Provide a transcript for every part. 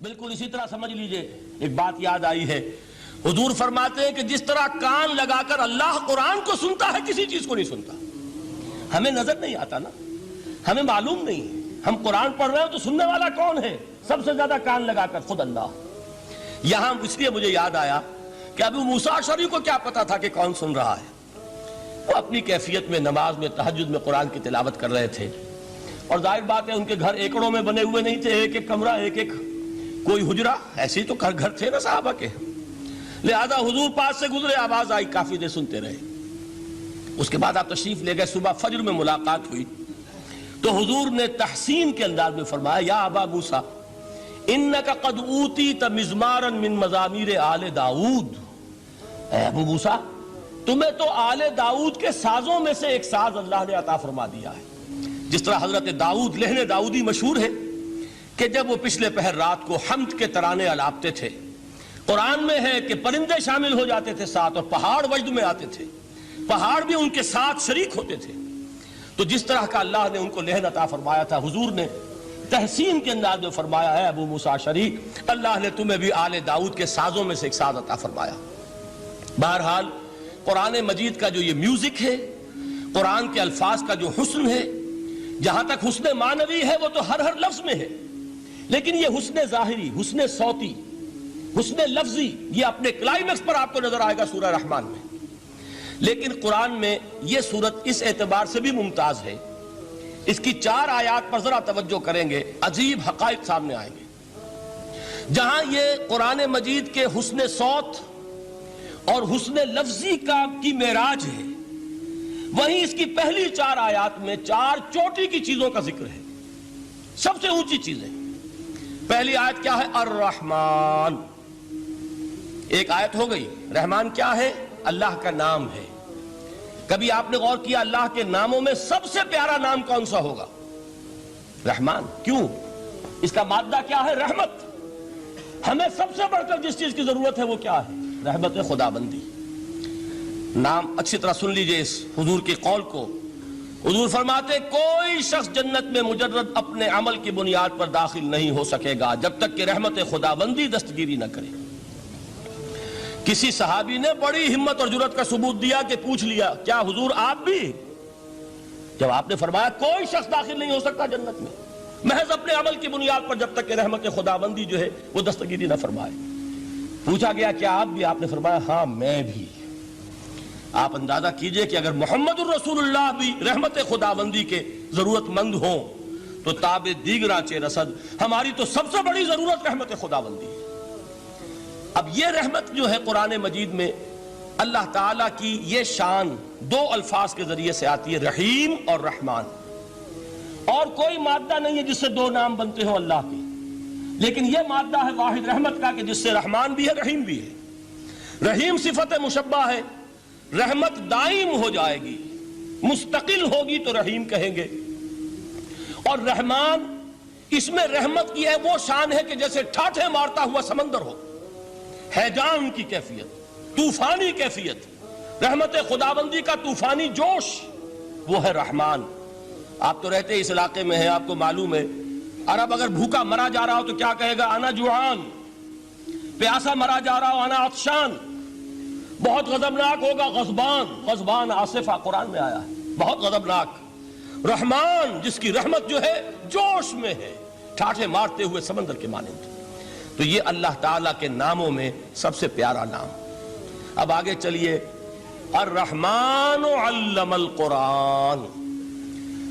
بالکل اسی طرح سمجھ لیجئے، ایک بات یاد آئی ہے، حضور فرماتے ہیں کہ جس طرح کان لگا کر اللہ قرآن کو سنتا ہے کسی چیز کو نہیں سنتا۔ ہمیں نظر نہیں آتا نا، ہمیں معلوم نہیں ہے، ہم قرآن پڑھ رہے ہیں تو سننے والا کون ہے؟ سب سے زیادہ کان لگا کر خود اللہ۔ یہاں اس لیے مجھے یاد آیا کہ ابو موسیٰ اشعری کو کیا پتا تھا کہ کون سن رہا ہے؟ وہ اپنی کیفیت میں نماز میں تہجد میں قرآن کی تلاوت کر رہے تھے، اور ظاہر بات ہے ان کے گھر ایکڑوں میں بنے ہوئے نہیں تھے، ایک ایک کمرہ، ایک ایک کوئی حجرہ، ایسے ہی تو گھر تھے نا صحابہ کے، لہذا حضور پاس سے گزرے، آواز آئی، کافی دیر سنتے رہے۔ اس کے بعد آپ تشریف لے گئے، صبح فجر میں ملاقات ہوئی تو حضور نے تحسین کے انداز میں فرمایا، یا ابا موسیٰ انک قد اوتیت مزمارا من مزامیر آل داؤد، اے ابو موسیٰ تمہیں تو آل داؤد کے سازوں میں سے ایک ساز اللہ نے عطا فرما دیا ہے۔ جس طرح حضرت داؤد لہن داؤدی مشہور ہے کہ جب وہ پچھلے پہر رات کو حمد کے ترانے الاپتے تھے، قرآن میں ہے کہ پرندے شامل ہو جاتے تھے ساتھ، اور پہاڑ وجد میں آتے تھے، پہاڑ بھی ان کے ساتھ شریک ہوتے تھے۔ تو جس طرح کا اللہ نے ان کو لہن عطا فرمایا تھا، حضور نے تحسین کے انداز میں فرمایا ہے، ابو موسیٰ اشعری اللہ نے تمہیں بھی آل داؤد کے سازوں میں سے ایک ساز عطا فرمایا۔ بہرحال قرآن مجید کا جو یہ میوزک ہے، قرآن کے الفاظ کا جو حسن ہے، جہاں تک حسن معنوی ہے وہ تو ہر لفظ میں ہے، لیکن یہ حسن ظاہری، حسن صوتی، حسن لفظی، یہ اپنے کلائمیکس پر آپ کو نظر آئے گا سورہ رحمان میں۔ لیکن قرآن میں یہ سورت اس اعتبار سے بھی ممتاز ہے، اس کی 4 آیات پر ذرا توجہ کریں گے، عجیب حقائق سامنے آئیں گے۔ جہاں یہ قرآن مجید کے حسن صوت اور حسن لفظی کی معراج ہے، وہیں اس کی پہلی 4 آیات میں 4 چوٹی کی چیزوں کا ذکر ہے، سب سے اونچی چیزیں۔ پہلی آیت کیا ہے؟ الرحمن، ایک آیت ہو گئی۔ رحمان کیا ہے؟ اللہ کا نام ہے۔ کبھی آپ نے غور کیا اللہ کے ناموں میں سب سے پیارا نام کون سا ہوگا؟ رحمان۔ کیوں؟ اس کا مادہ کیا ہے؟ رحمت۔ ہمیں سب سے بڑھ کر جس چیز کی ضرورت ہے وہ کیا ہے؟ رحمت خداوندی۔ نام اچھی طرح سن لیجئے اس حضور کی قول کو۔ حضور فرماتے کوئی شخص جنت میں مجرد اپنے عمل کی بنیاد پر داخل نہیں ہو سکے گا جب تک کہ رحمت خداوندی دستگیری نہ کرے۔ کسی صحابی نے بڑی ہمت اور جرأت کا ثبوت دیا کہ پوچھ لیا، کیا حضور آپ بھی؟ جب آپ نے فرمایا کوئی شخص داخل نہیں ہو سکتا جنت میں محض اپنے عمل کی بنیاد پر جب تک کہ رحمت خداوندی جو ہے وہ دستگیری نہ فرمائے۔ پوچھا گیا کیا آپ بھی؟ آپ نے فرمایا ہاں میں بھی۔ آپ اندازہ کیجئے کہ اگر محمد الرسول اللہ بھی رحمت خداوندی کے ضرورت مند ہوں تو تاب دیگراں چہ رسد، ہماری تو سب سے بڑی ضرورت رحمت خداوندی ہے۔ اب یہ رحمت جو ہے قرآن مجید میں اللہ تعالیٰ کی یہ شان 2 الفاظ کے ذریعے سے آتی ہے، رحیم اور رحمان۔ اور کوئی مادہ نہیں ہے جس سے 2 نام بنتے ہوں اللہ کے، لیکن یہ مادہ ہے واحد رحمت کا کہ جس سے رحمان بھی ہے رحیم بھی ہے۔ رحیم صفت مشبہ ہے، رحمت دائم ہو جائے گی، مستقل ہوگی تو رحیم کہیں گے، اور رحمان اس میں رحمت کی ہے وہ شان ہے کہ جیسے ٹھاٹھے مارتا ہوا سمندر ہو، ہیجان کی کیفیت، طوفانی کیفیت، رحمت خداوندی کا طوفانی جوش، وہ ہے رحمان۔ آپ تو رہتے اس علاقے میں ہیں، آپ کو معلوم ہے عرب اگر بھوکا مرا جا رہا ہو تو کیا کہے گا؟ انا جوعان۔ پیاسا مرا جا رہا ہو انا عطشان۔ بہت غضبناک ہوگا غضبان، غضبان آصفہ قرآن میں آیا ہے، بہت غضبناک۔ رحمان جس کی رحمت جو ہے جوش میں ہے، ٹھاٹھے مارتے ہوئے سمندر کے مانند۔ تو یہ اللہ تعالیٰ کے ناموں میں سب سے پیارا نام۔ اب آگے چلیے، الرحمن علم القرآن،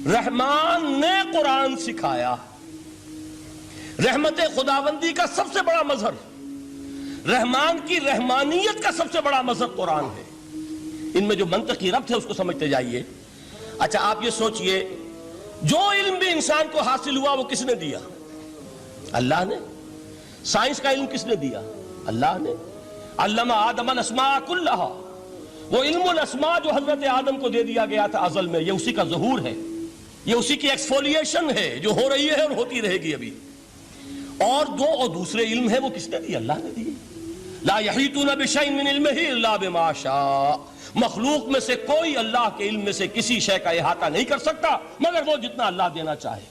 رحمان نے قرآن سکھایا۔ رحمت خداوندی کا سب سے بڑا مظہر، رحمان کی رحمانیت کا سب سے بڑا مظہر قرآن ہے۔ ان میں جو منطقی ربط ہے اس کو سمجھتے جائیے۔ اچھا آپ یہ سوچئے، جو علم بھی انسان کو حاصل ہوا وہ کس نے دیا؟ اللہ نے۔ سائنس کا علم کس نے دیا؟ اللہ نے۔ علم آدم الاسماء کلہا، وہ علم الاسماء جو حضرت آدم کو دے دیا گیا تھا ازل میں، یہ اسی کا ظہور ہے، یہ اسی کی ایکسفولیشن ہے جو ہو رہی ہے اور ہوتی رہے گی ابھی۔ اور دوسرے علم ہے وہ کس نے دی؟ اللہ نے دی۔ لا یحیطون بشیء من علمہ الا بما شاء، مخلوق میں سے کوئی اللہ کے علم میں سے کسی شے کا احاطہ نہیں کر سکتا مگر وہ جتنا اللہ دینا چاہے۔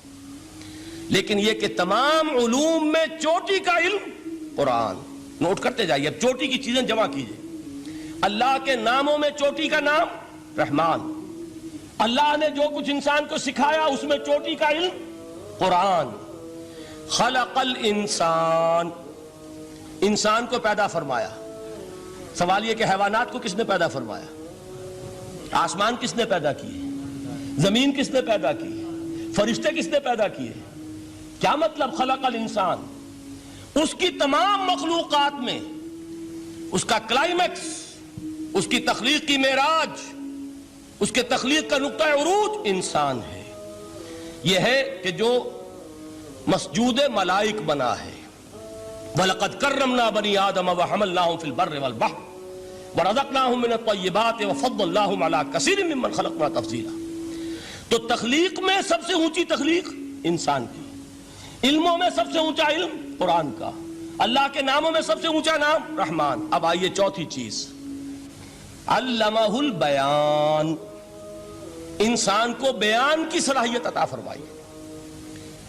لیکن یہ کہ تمام علوم میں چوٹی کا علم قرآن. نوٹ کرتے جائیے، اب چوٹی کی چیزیں جمع کیجئے. اللہ کے ناموں میں چوٹی کا نام رحمان. اللہ نے جو کچھ انسان کو سکھایا اس میں چوٹی کا علم قرآن. خلق الانسان، انسان کو پیدا فرمایا. سوال یہ کہ حیوانات کو کس نے پیدا فرمایا؟ آسمان کس نے پیدا کیے؟ زمین کس نے پیدا کی؟ فرشتے کس نے پیدا کیے؟ کیا مطلب خلق الانسان؟ اس کی تمام مخلوقات میں اس کا کلائمیکس، اس کی تخلیق کی معراج، اس کے تخلیق کا نقطہ عروج انسان ہے. یہ ہے کہ جو مسجود ملائک بنا ہے. وَلَقَدْ كَرَّمْنَا بَنِي آدَمَ وَحَمَلْنَاهُمْ فِي الْبَرِّ وَالْبَحْرِ وَرَزَقْنَاهُمْ مِنَ الطَّيِّبَاتِ وَفَضَّلْنَاهُمْ عَلَى كَثِيرٍ مِّمَّنْ خَلَقْنَا تَفْضِيلًا. تو تخلیق میں سب سے اونچی تخلیق انسان کی، علموں میں سب سے اونچا علم قرآن کا، اللہ کے ناموں میں سب سے اونچا نام رحمان. اب آئیے چوتھی چیز، علمہ البیان، انسان کو بیان کی صلاحیت عطا فرمائی.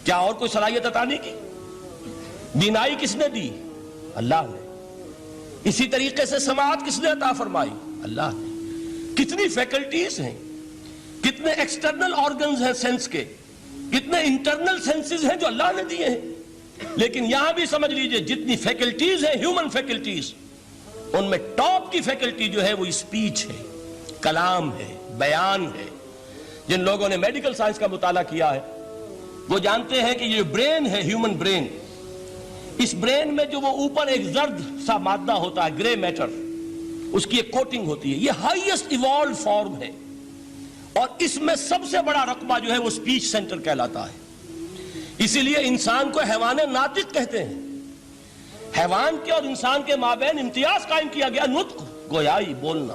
کیا اور کوئی صلاحیت عطا نہیں کی؟ بینائی کس نے دی؟ اللہ نے. اسی طریقے سے سماعت کس نے عطا فرمائی؟ اللہ نے. کتنی فیکلٹیز ہیں، کتنے ایکسٹرنل آرگنز ہیں سینس کے، کتنے انٹرنل سینسز ہیں جو اللہ نے دیے ہیں. لیکن یہاں بھی سمجھ لیجئے جتنی فیکلٹیز ہیں ہیومن فیکلٹیز، ان میں ٹاپ کی فیکلٹی جو ہے وہ اسپیچ ہے، کلام ہے، بیان ہے. جن لوگوں نے میڈیکل سائنس کا مطالعہ کیا ہے وہ جانتے ہیں کہ یہ برین ہے، ہیومن برین، اس برین میں جو وہ اوپر ایک زرد سا مادہ ہوتا ہے، گرے میٹر، اس کی ایک کوٹنگ ہوتی ہے. یہ ہائیسٹ ایوالوڈ فارم ہے اور اس میں سب سے بڑا رقبہ جو ہے وہ سپیچ سینٹر کہلاتا ہے. اسی لیے انسان کو حیوان ناطق کہتے ہیں. حیوان کے اور انسان کے مابین امتیاز قائم کیا گیا، نطق، گویائی، بولنا.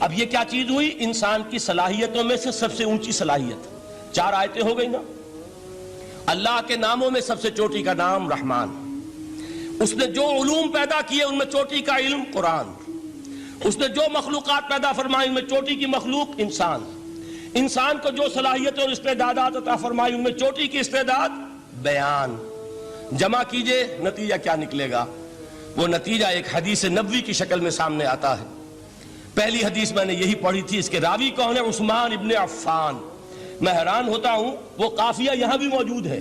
اب یہ کیا چیز ہوئی؟ انسان کی صلاحیتوں میں سے سب سے اونچی صلاحیت. 4 آیتیں ہو گئی نا. اللہ کے ناموں میں سب سے چوٹی کا نام رحمان. اس نے جو علوم پیدا کیے ان میں چوٹی کا علم قرآن. اس نے جو مخلوقات پیدا فرمائی ان میں چوٹی کی مخلوق انسان. انسان کو جو صلاحیت اور استعدادات عطا فرمائی ان میں چوٹی کی استعداد بیان. جمع کیجئے، نتیجہ کیا نکلے گا؟ وہ نتیجہ ایک حدیث نبوی کی شکل میں سامنے آتا ہے. پہلی حدیث میں نے یہی پڑھی تھی، اس کے راوی کون ہے؟ عثمان ابن عفان. میں حیران ہوتا ہوں وہ قافیہ یہاں بھی موجود ہے،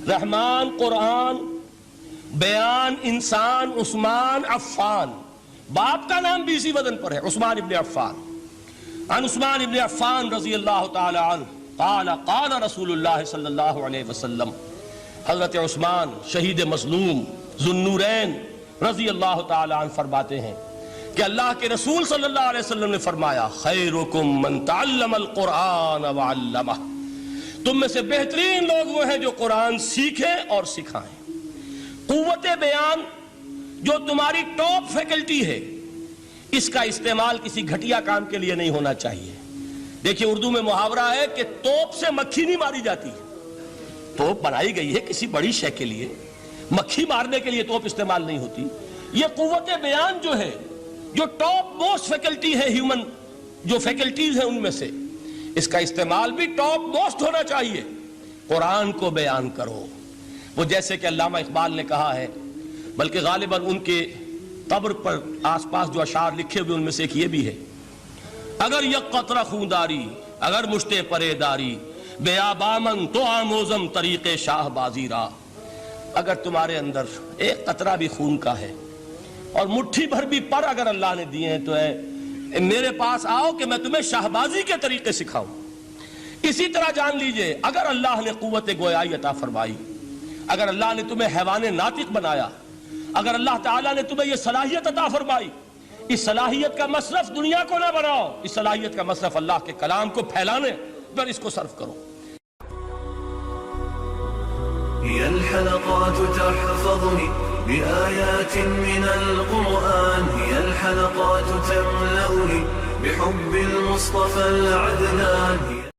رحمان، قرآن، بیان، انسان، عثمان، عفان. باپ کا نام بھی اسی وزن پر ہے، عثمان ابن عفان. عن عثمان ابن عفان رضی اللہ تعالی عنہ قال قال رسول اللہ صلی اللہ علیہ وسلم. حضرت عثمان شہید مظلوم ذو النورین رضی اللہ تعالی عنہ فرماتے ہیں کہ اللہ کے رسول صلی اللہ علیہ وسلم نے فرمایا، خیرکم من تعلم القرآن وعلمہ. تم میں سے بہترین لوگ وہ ہیں جو قرآن سیکھیں اور سکھائیں. قوت بیان جو تمہاری ٹاپ فیکلٹی ہے، اس کا استعمال کسی گھٹیا کام کے لیے نہیں ہونا چاہیے. دیکھیے اردو میں محاورہ ہے کہ توپ سے مکھی نہیں ماری جاتی. توپ بنائی گئی ہے کسی بڑی شے کے لیے، مکھی مارنے کے لیے توپ استعمال نہیں ہوتی. یہ قوت بیان جو ہے، جو ٹاپ موسٹ فیکلٹی ہے ہیومن، جو فیکلٹیز ہیں ان میں سے، اس کا استعمال بھی ٹاپ موسٹ ہونا چاہیے. قرآن کو بیان کرو. وہ جیسے کہ علامہ اقبال نے کہا ہے، بلکہ غالباً ان کے قبر پر آس پاس جو اشعار لکھے ہوئے ان میں سے ایک یہ بھی ہے، اگر یک قطرہ خونداری، اگر مشتے پرے داری، بیابامن تو آموزم طریق شاہ بازی را. اگر تمہارے اندر ایک قطرہ بھی خون کا ہے اور مٹھی بھر بھی پر اگر اللہ نے دیے ہیں تو ہے میرے پاس آؤ کہ میں تمہیں شاہبازی کے طریقے سکھاؤں. اسی طرح جان لیجئے اگر اللہ نے قوت گویائی عطا فرمائی، اگر اللہ نے تمہیں حیوان ناطق بنایا، اگر اللہ تعالیٰ نے تمہیں یہ صلاحیت عطا فرمائی، اس صلاحیت کا مصرف دنیا کو نہ بناؤ، اس صلاحیت کا مصرف اللہ کے کلام کو پھیلانے پر اس کو صرف کرو. هي الحلقات تحفظني بآيات من القرآن، هي الحلقات تملأني بحب المصطفى العدنان.